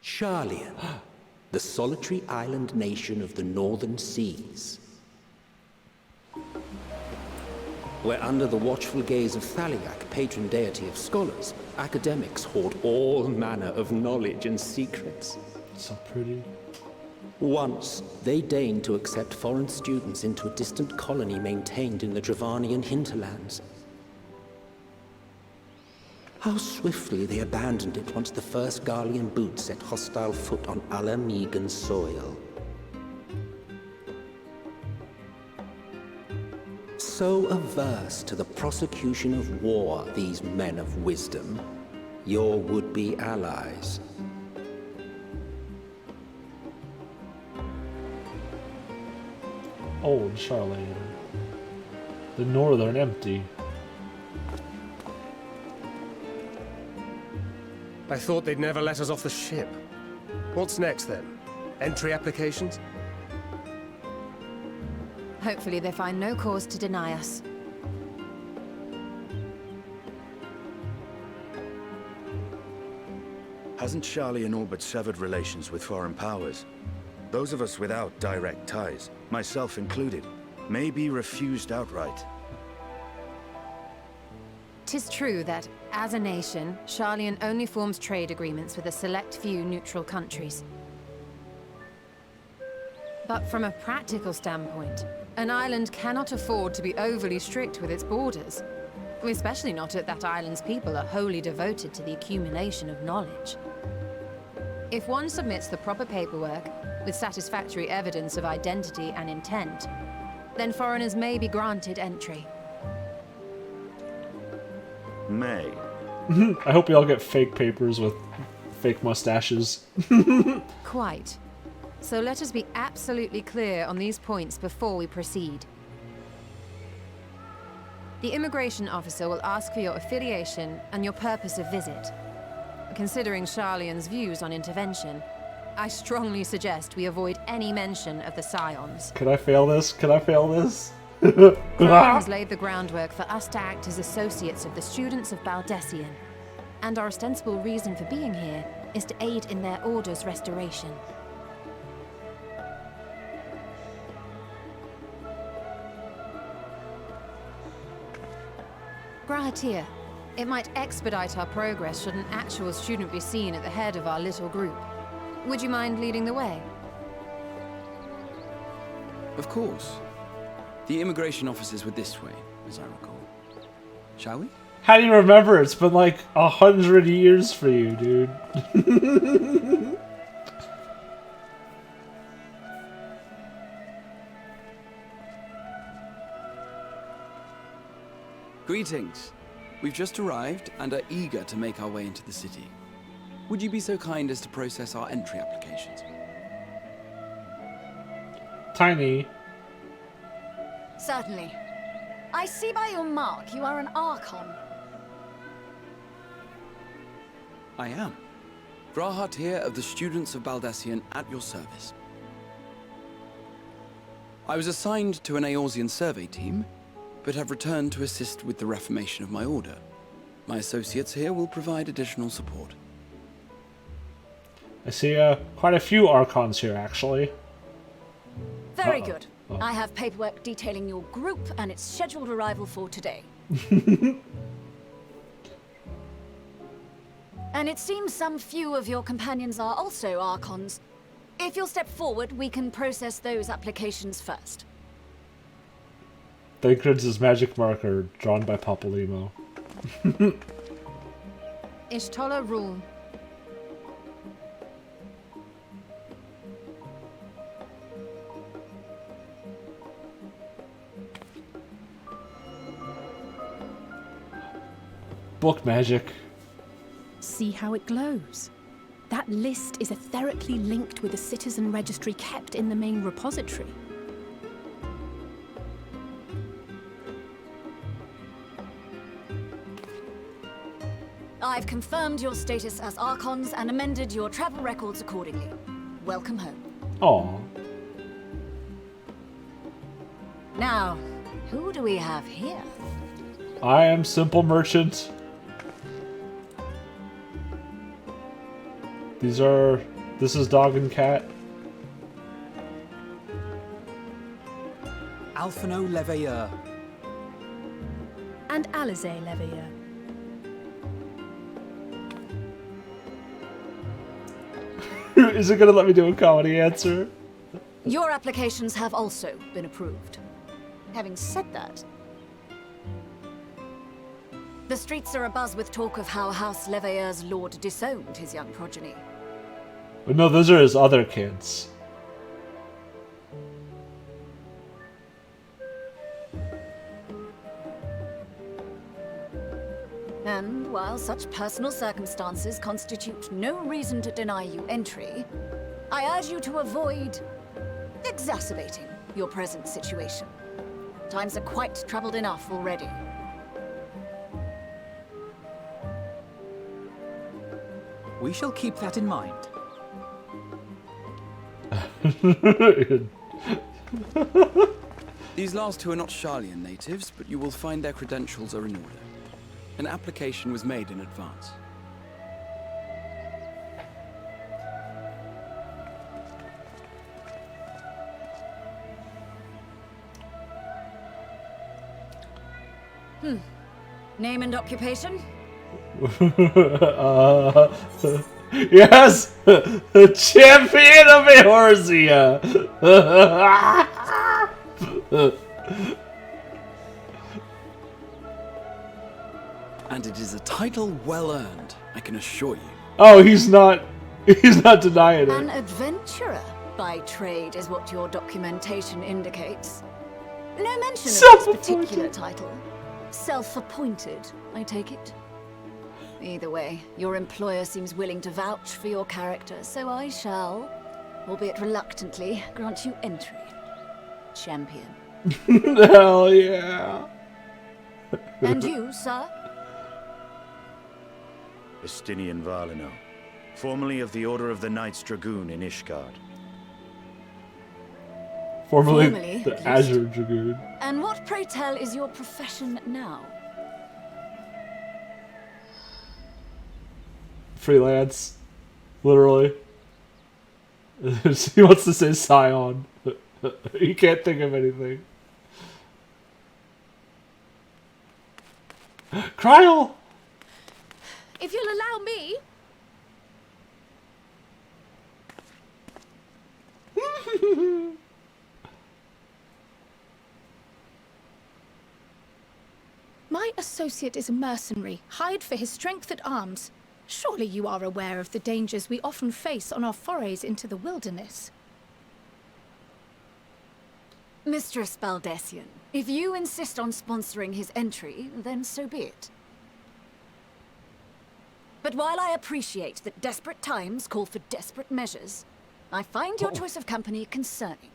Sharlayan, the solitary island nation of the northern seas. Where under the watchful gaze of Thaliak, patron deity of scholars, academics hoard all manner of knowledge and secrets. So pretty. Once, they deigned to accept foreign students into a distant colony maintained in the Dravanian hinterlands. How swiftly they abandoned it once the first Garlean boot set hostile foot on Alamegan soil. So averse to the prosecution of war, these men of wisdom, your would-be allies. Old Sharlayan. The northern empty. I thought they'd never let us off the ship. What's next, then? Entry applications? Hopefully they find no cause to deny us. Hasn't Sharlayan all but severed relations with foreign powers? Those of us without direct ties, myself included, may be refused outright. 'Tis true that, as a nation, Sharlayan only forms trade agreements with a select few neutral countries. But from a practical standpoint, an island cannot afford to be overly strict with its borders. Especially not if that island's people are wholly devoted to the accumulation of knowledge. If one submits the proper paperwork, with satisfactory evidence of identity and intent, then foreigners may be granted entry. May. I hope you all get fake papers with fake mustaches. Quite. So let us be absolutely clear on these points before we proceed. The immigration officer will ask for your affiliation and your purpose of visit. Considering Sharlayan's views on intervention, I strongly suggest we avoid any mention of the Scions. Could I fail this? Could I fail this? Crown has laid the groundwork for us to act as associates of the students of Baldessian, and our ostensible reason for being here is to aid in their order's restoration. Grahatir, it might expedite our progress should an actual student be seen at the head of our little group. Would you mind leading the way? Of course. The immigration officers were this way, as I recall. Shall we? How do you remember? It's been like 100 years for you, dude. Greetings. We've just arrived and are eager to make our way into the city. Would you be so kind as to process our entry applications? Tiny. Certainly. I see by your mark you are an Archon. I am. Grahatir of the Students of Baldessian at your service. I was assigned to an Eorzean survey team, but have returned to assist with the reformation of my order. My associates here will provide additional support. I see quite a few Archons here, actually. Very good. I have paperwork detailing your group and its scheduled arrival for today. And it seems some few of your companions are also Archons. If you'll step forward, we can process those applications first. Thancred's magic marker, drawn by Papalymo. Ishtola rule. Book magic. See how it glows. That list is etherically linked with a citizen registry kept in the main repository. I've confirmed your status as Archons and amended your travel records accordingly. Welcome home. Aw. Now, who do we have here? I am simple merchant. These are This is dog and cat. Alphino Leveilleur. And Alizé Leveilleur. Is it gonna let me do a comedy answer? Your applications have also been approved. Having said that, the streets are abuzz with talk of how House Leveilleur's lord disowned his young progeny. But no, those are his other kids. And while such personal circumstances constitute no reason to deny you entry, I urge you to avoid exacerbating your present situation. Times are quite troubled enough already. We shall keep that in mind. These last two are not Sharlayan natives, but you will find their credentials are in order. An application was made in advance. Name and occupation? Yes! The champion of Eorzea! And it is a title well earned, I can assure you. Oh, he's not denying An it. adventurer by trade is what your documentation indicates. No mention of this Self-appointed. particular title. Self-appointed, I take it. Either way, your employer seems willing to vouch for your character, so I shall, albeit reluctantly, grant you entry. Champion. Hell yeah. And you, sir? Estinian Valino, formerly of the Order of the Knights Dragoon in Ishgard. Formerly Formerly, the at least. Azure Dragoon. And what, pray tell, is your profession now? Freelance. Literally. He wants to say Scion. He can't think of anything. Kryl! If you'll allow me. My associate is a mercenary, hired for his strength at arms. Surely you are aware of the dangers we often face on our forays into the wilderness. Mistress Baldessian, if you insist on sponsoring his entry, then so be it. But while I appreciate that desperate times call for desperate measures, I find your choice of company concerning.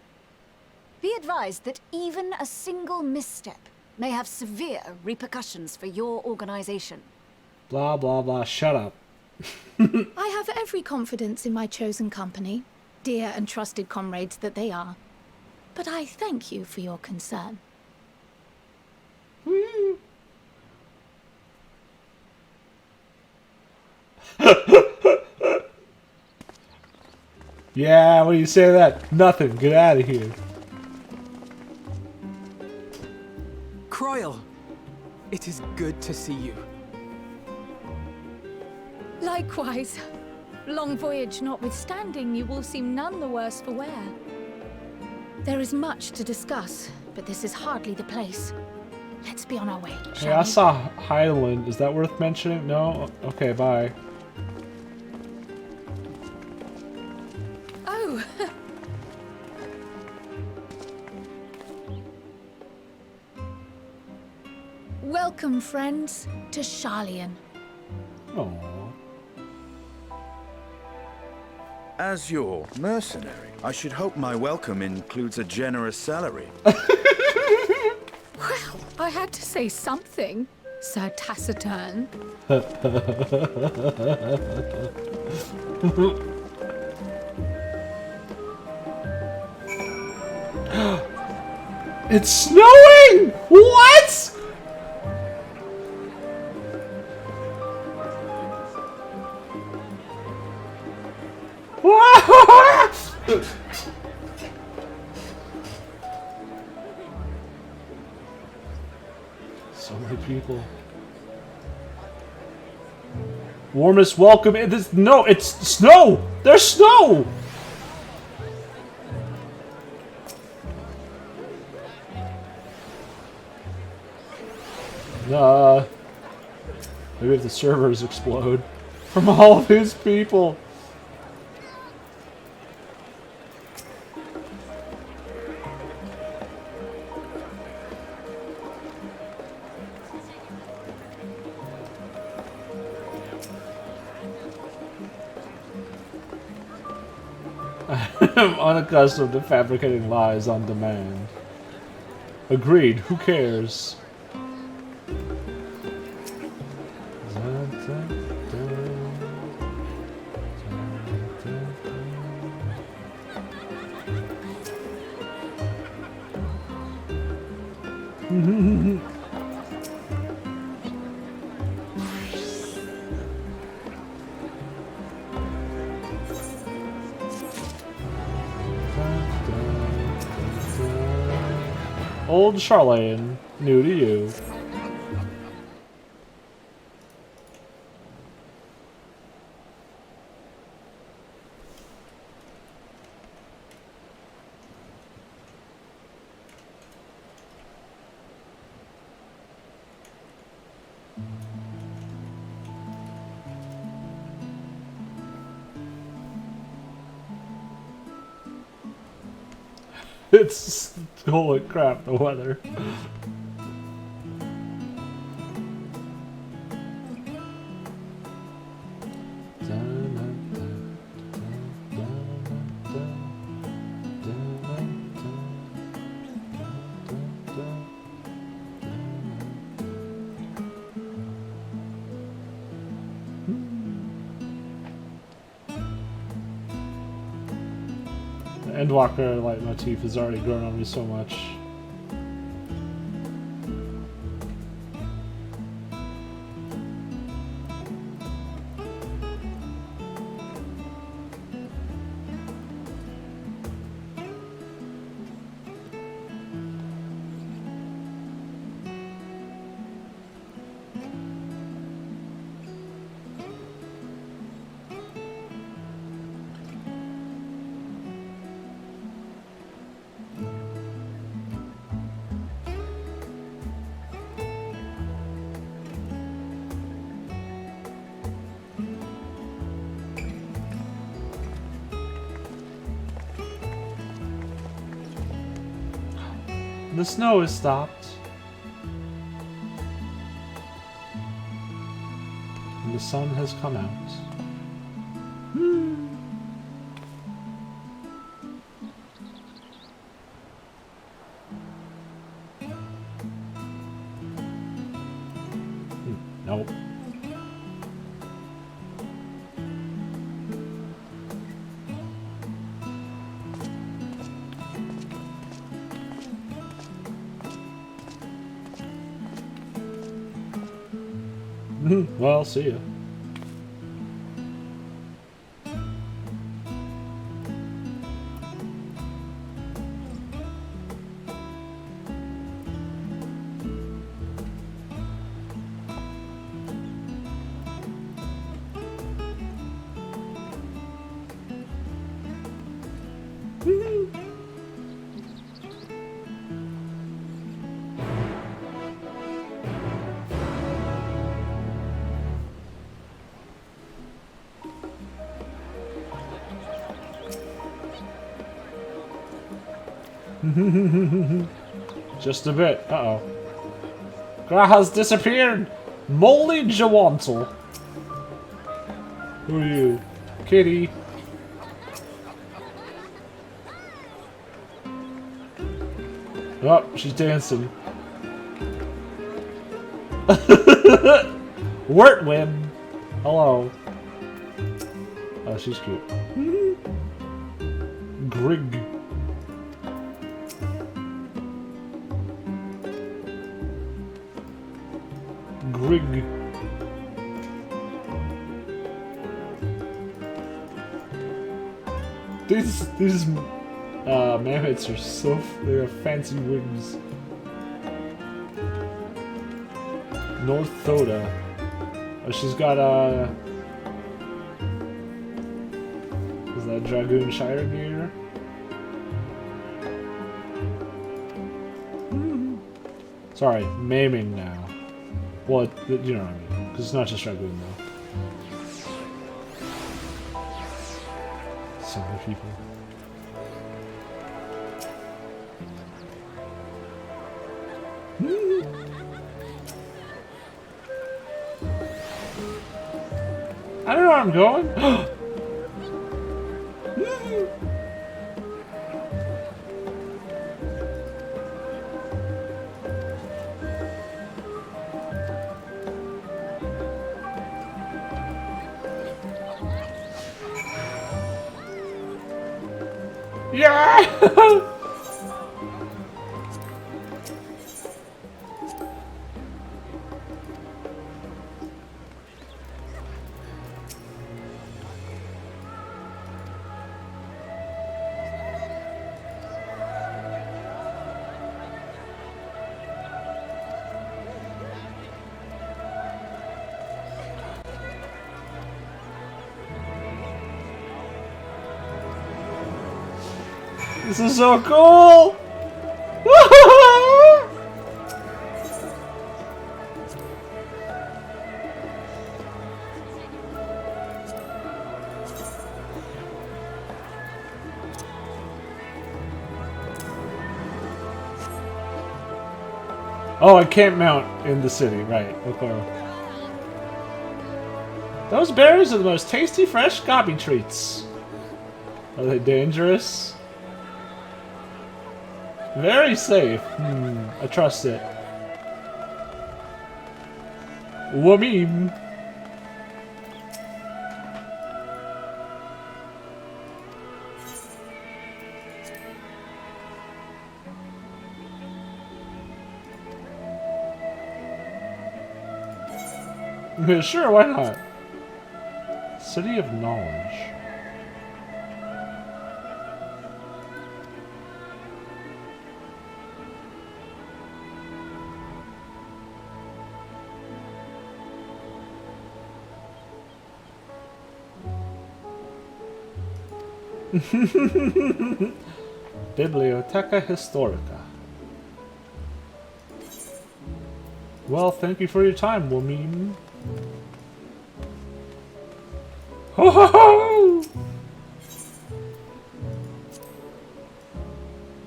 Be advised that even a single misstep may have severe repercussions for your organization. Blah, blah, blah. Shut up. I have every confidence in my chosen company, dear and trusted comrades that they are. But I thank you for your concern. Yeah, what do you say to that? Nothing. Get out of here. Kryl, it is good to see you. Likewise. Long voyage notwithstanding, you will seem none the worse for wear. There is much to discuss, but this is hardly the place. Let's be on our way, Hey, shall I we? saw Highland. Is that worth mentioning? No? Okay, bye. Oh! Welcome, friends, to Sharlayan. Aww. As your mercenary, I should hope my welcome includes a generous salary. Well, I had to say something, Sir Taciturn. It's snowing! What? What? So many people. Warmest welcome in this. No, it's snow! There's snow! Maybe if the servers explode from all of his people. I'm unaccustomed to fabricating lies on demand. Agreed, who cares? Old Sharlayan, new to you. It's holy crap, the weather. The Endwalker leitmotif has already grown on me so much. The snow has stopped. And the sun has come out. Nope. Well, see ya. Just a bit. Uh-oh. Graha's disappeared! Molly Jawantle. Who are you? Kitty. Oh, she's dancing. Wurtwin. Hello. Oh, she's cute. Grig. Grig. These mammoths are they have fancy wings. North Thoda. Oh, she's got is that Dragoon Shire gear? Sorry, maiming now. Well, you know what I mean. Because it's not just Dragoon though. So many people. I don't know where I'm going. Yeah! This is so cool! Oh, I can't mount in the city, right. Okay. Those berries are the most tasty, fresh gobby treats. Are they dangerous? Very safe. I trust it. Whamim. Sure, why not? City of Knowledge. Biblioteca Historica. Well, thank you for your time, woman. Ho ho ho!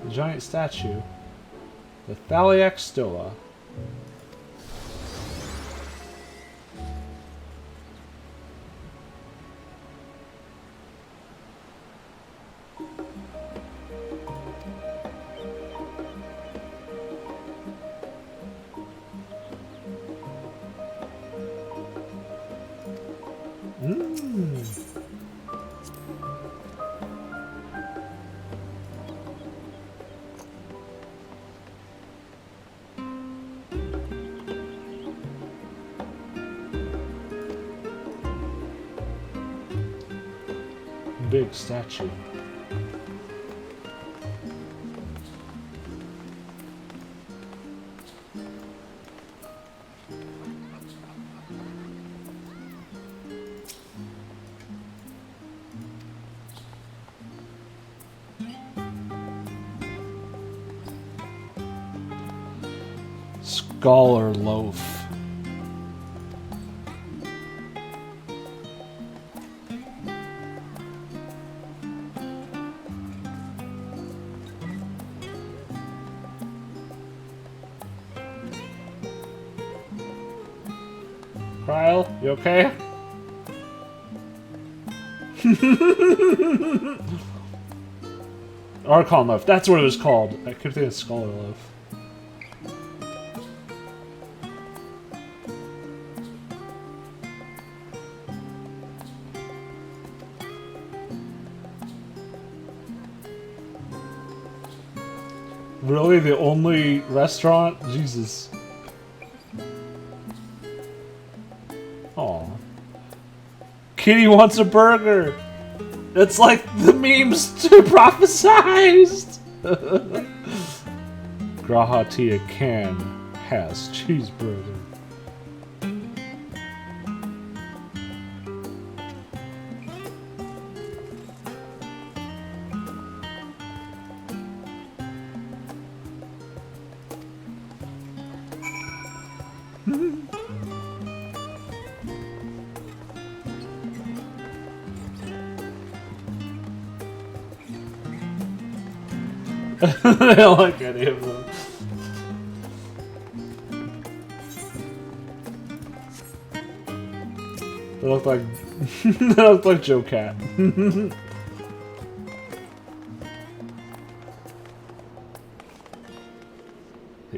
The giant statue. The Thaliac Stoa. Big statue. Scholar loaf. Kyle, you okay? Archon loaf, that's what it was called. I kept thinking Scholar loaf. Really? The only restaurant? Jesus. Aw. Kitty wants a burger! It's like the memes too prophesized! Grahatia can has cheeseburger. I don't like any of them. They look like they look like Joe Cat. The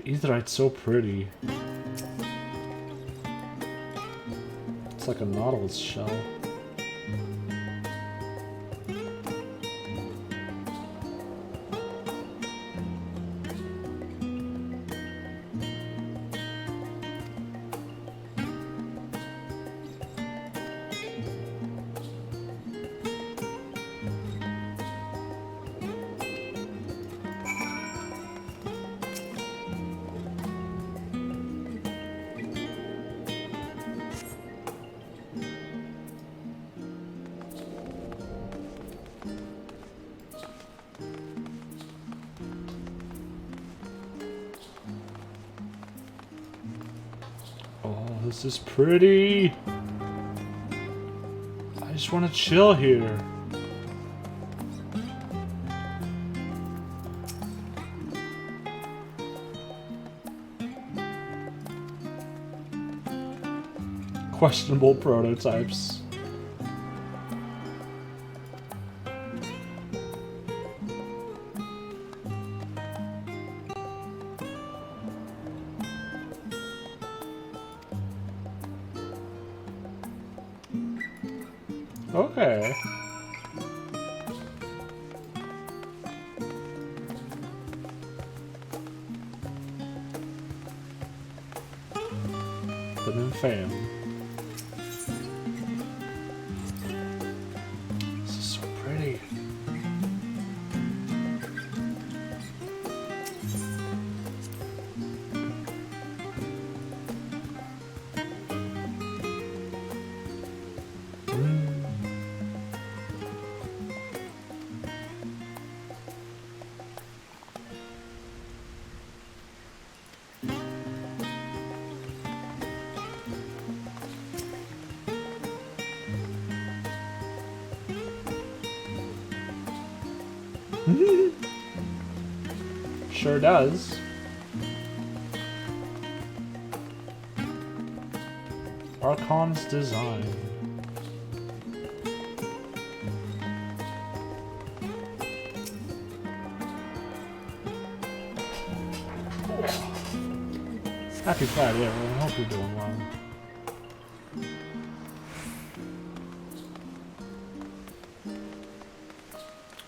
Aetheryte's so pretty. It's like a nautilus shell. This is pretty. I just want to chill here. Questionable prototypes. Okay. The Nymphaeum. This is so pretty. Sure does. Archon's design. Happy Friday, everyone. I hope you're doing well.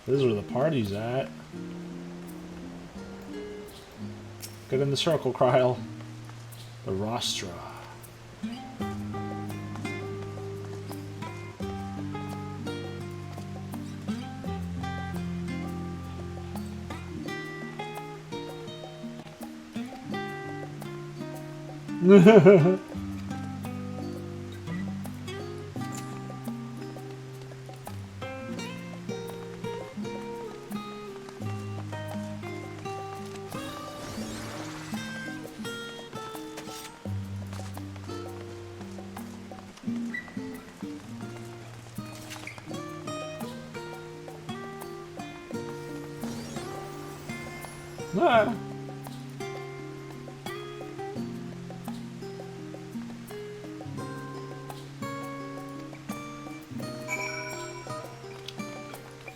This is where the party's at. Get in the circle, Kryl. The rostra. Ah.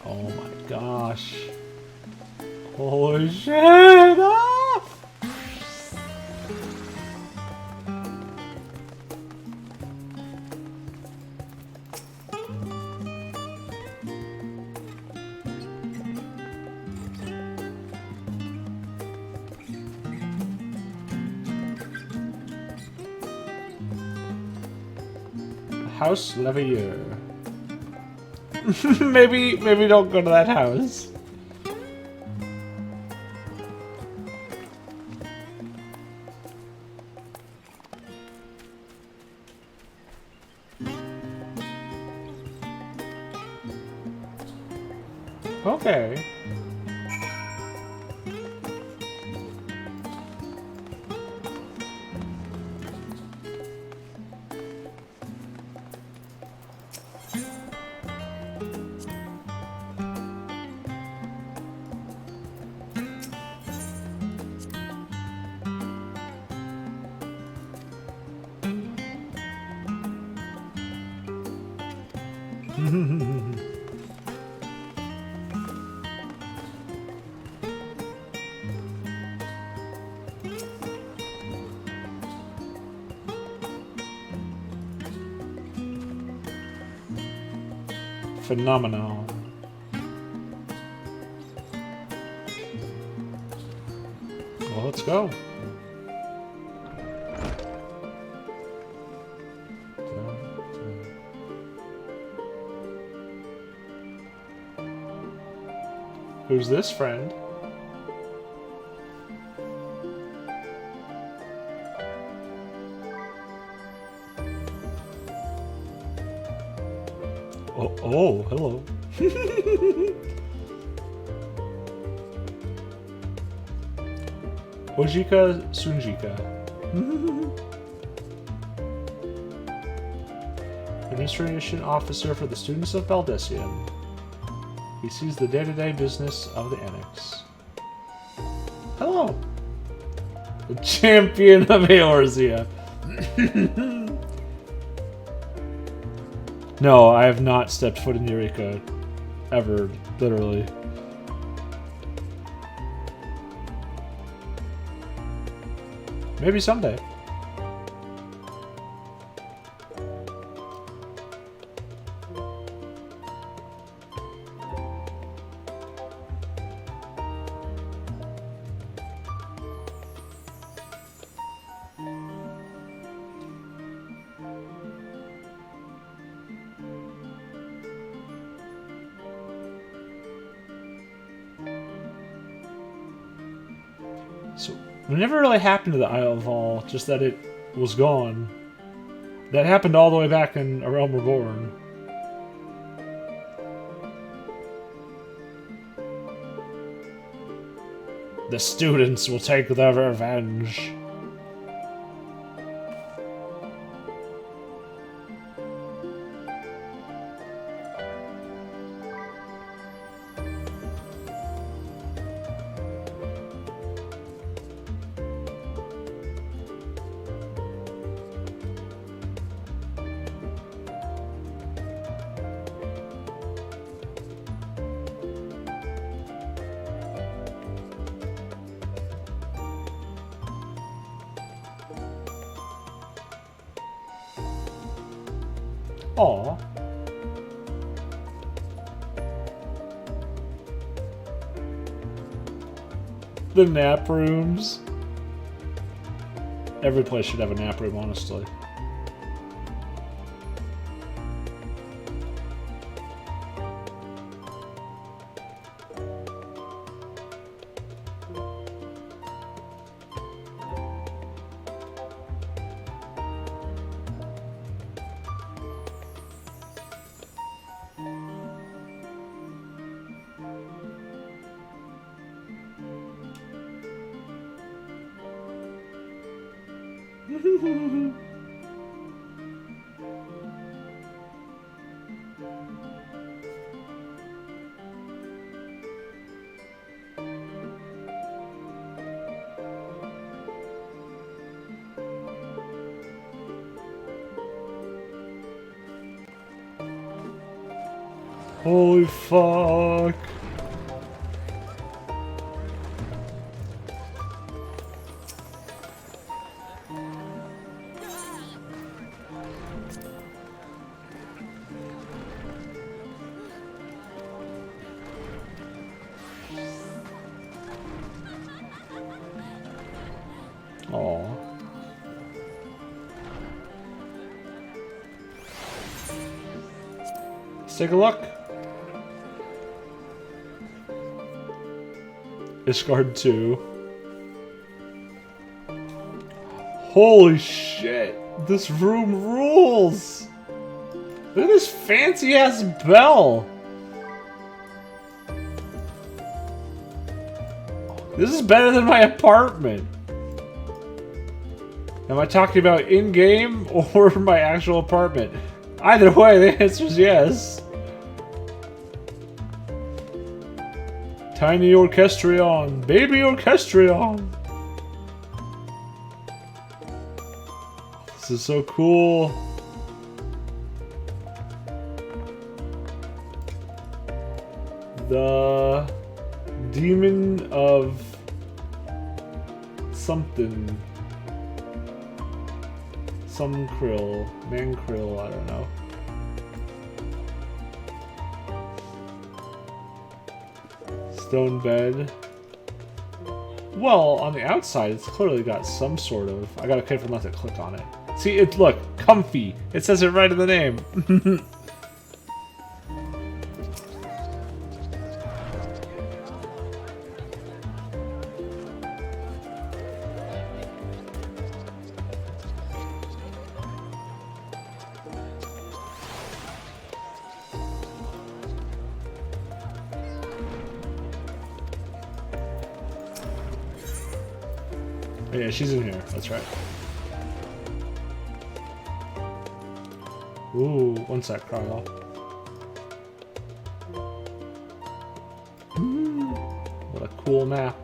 Oh my gosh. Holy shit! Ah! House Leveilleur. maybe don't go to that house. Okay. Phenomenal. Well, let's go. Who's this friend? Oh, hello. Ojika Sunjika. Administration officer for the students of Baldessian. He sees the day-to-day business of the Annex. Hello. The champion of Eorzea. No, I have not stepped foot in Eureka. Ever, literally. Maybe someday. So, it never really happened to the Isle of All, just that it was gone. That happened all the way back in A Realm Reborn. The students will take their revenge. Aw. The nap rooms. Every place should have a nap room, honestly. Holy fuck. Aw. Let's take a look. Discard 2. Holy shit! This room rules! Look at this fancy ass bell! This is better than my apartment! Am I talking about in-game or my actual apartment? Either way, the answer is yes. Tiny orchestrion! Baby orchestrion! This is so cool. The demon of something. Some krill. Man krill, I don't know. Stone bed. Well, on the outside, it's clearly got some sort of... I gotta careful not to click on it. See, it look, comfy. It says it right in the name. Oh, yeah, she's in here. That's right. Ooh, one sec, Kyle. What a cool map.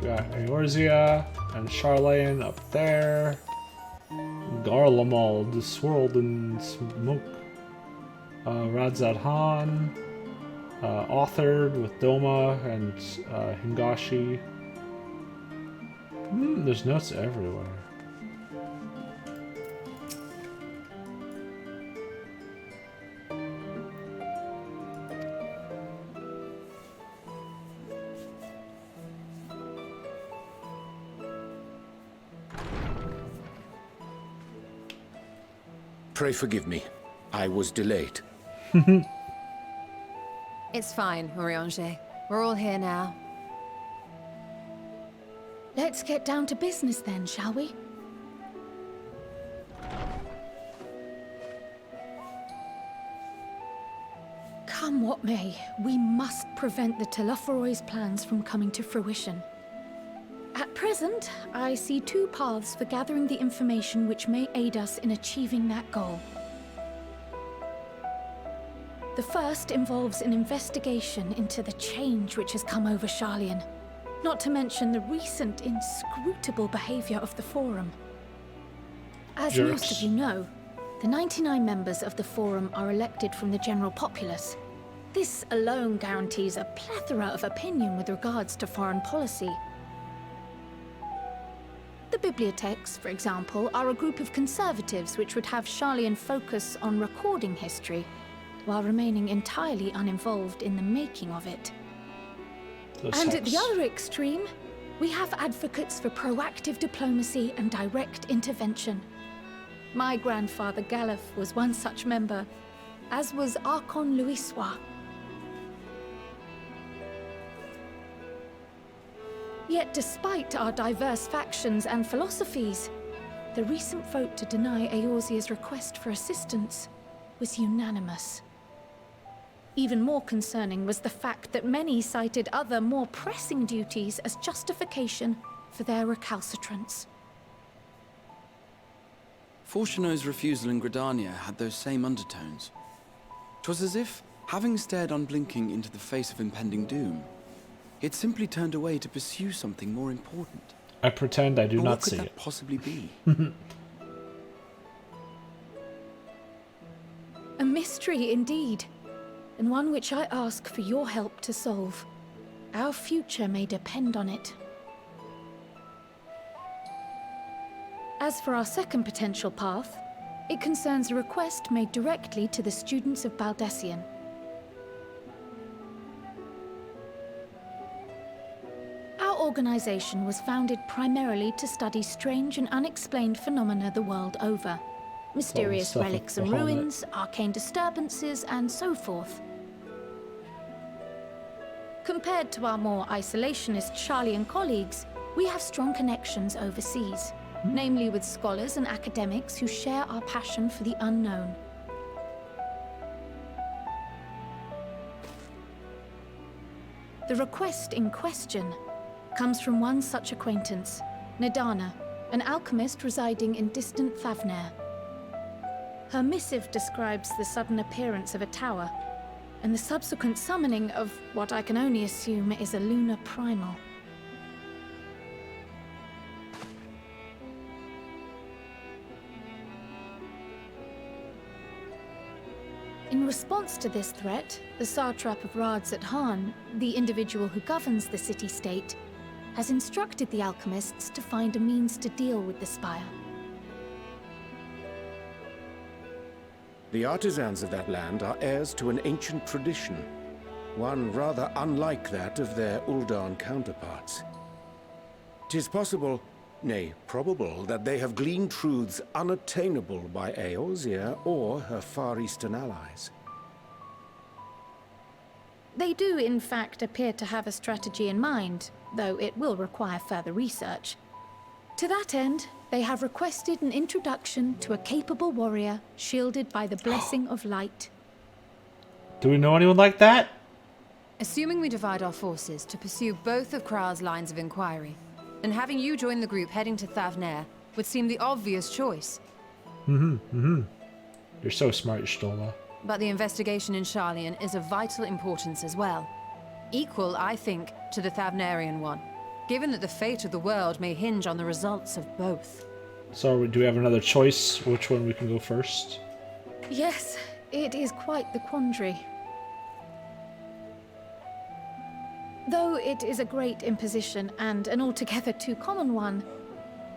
We got Eorzea and Sharlayan up there. Garlemald, swirled in smoke. Radzad Han. Authored with Doma and Hingashi. There's notes everywhere. Pray forgive me. I was delayed. It's fine, Oriange. We're all here now. Let's get down to business then, shall we? Come what may, we must prevent the Telophoroid's plans from coming to fruition. At present, I see two paths for gathering the information which may aid us in achieving that goal. The first involves an investigation into the change which has come over Sharlayan. Not to mention the recent inscrutable behavior of the Forum. As most of you know, the 99 members of the Forum are elected from the general populace. This alone guarantees a plethora of opinion with regards to foreign policy. The bibliotheques, for example, are a group of conservatives which would have Sharlayan focus on recording history, while remaining entirely uninvolved in the making of it. And at the other extreme, we have advocates for proactive diplomacy and direct intervention. My grandfather Galef was one such member, as was Archon Louisois. Yet despite our diverse factions and philosophies, the recent vote to deny Eorzea's request for assistance was unanimous. Even more concerning was the fact that many cited other, more pressing duties as justification for their recalcitrance. Fortuno's refusal in Gridania had those same undertones. 'Twas as if, having stared unblinking into the face of impending doom, it simply turned away to pursue something more important. I pretend I do But not see it. what could that possibly be? A mystery indeed, and one which I ask for your help to solve. Our future may depend on it. As for our second potential path, it concerns a request made directly to the students of Baldessian. Our organization was founded primarily to study strange and unexplained phenomena the world over. Mysterious relics and ruins, arcane disturbances, and so forth. Compared to our more isolationist Sharlayan colleagues, we have strong connections overseas, namely with scholars and academics who share our passion for the unknown. The request in question comes from one such acquaintance, Nadana, an alchemist residing in distant Favner. Her missive describes the sudden appearance of a tower, and the subsequent summoning of what I can only assume is a lunar primal. In response to this threat, the satrap of Radzat-Han, the individual who governs the city-state, has instructed the alchemists to find a means to deal with the spire. The artisans of that land are heirs to an ancient tradition, one rather unlike that of their Uldan counterparts. 'Tis possible, nay, probable, that they have gleaned truths unattainable by Eorzea or her Far Eastern allies. They do, in fact, appear to have a strategy in mind, though it will require further research. To that end, they have requested an introduction to a capable warrior shielded by the blessing of light. Do we know anyone like that? Assuming we divide our forces to pursue both of Kral's lines of inquiry, and having you join the group heading to Thavner would seem the obvious choice. You're so smart, Stola. But the investigation in Sharlayan is of vital importance as well. Equal, I think, to the Thavnerian one, given that the fate of the world may hinge on the results of both. So, do we have another choice? Which one we can go first? Yes, it is quite the quandary. Though it is a great imposition and an altogether too common one,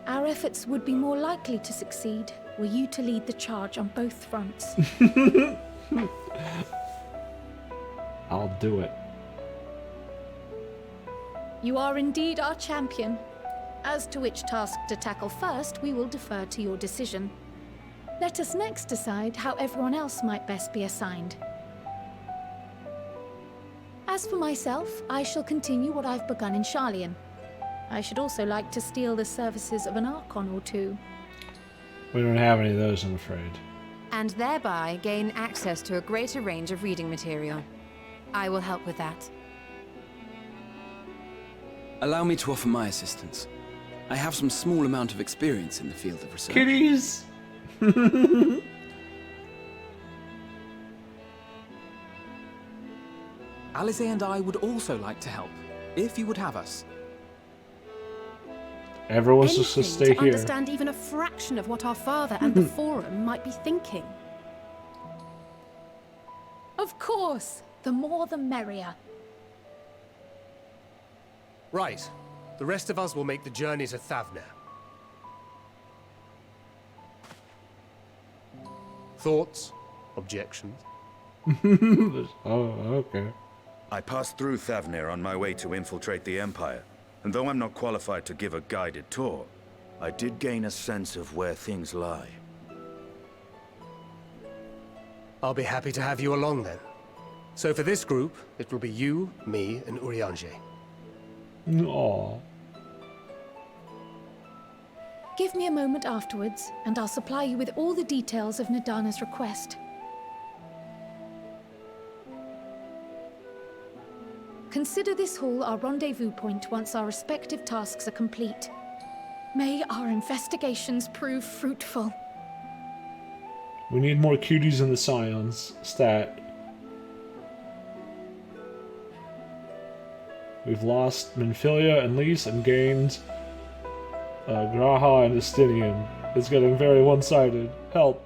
our efforts would be more likely to succeed were you to lead the charge on both fronts. I'll do it. You are indeed our champion. As to which task to tackle first, we will defer to your decision. Let us next decide how everyone else might best be assigned. As for myself, I shall continue what I've begun in Sharlayan. I should also like to steal the services of an Archon or two. We don't have any of those, I'm afraid. And thereby gain access to a greater range of reading material. I will help with that. Allow me to offer my assistance. I have some small amount of experience in the field of research. Kitties! Alize and I would also like to help, if you would have us. Everyone's just to stay to here. Understand even a fraction of what our father and the Forum might be thinking. Of course! The more the merrier. Right. The rest of us will make the journey to Thavner. Thoughts? Objections? Oh, okay. I passed through Thavner on my way to infiltrate the Empire, and though I'm not qualified to give a guided tour, I did gain a sense of where things lie. I'll be happy to have you along then. So for this group, it will be you, me, and Urianger. Aww. Give me a moment afterwards, and I'll supply you with all the details of Nadana's request. Consider this hall our rendezvous point once our respective tasks are complete. May our investigations prove fruitful. We need more cuties in the Scions stat. We've lost Minfilia and Lys and gained Graha and Estinian. It's getting very one-sided. Help.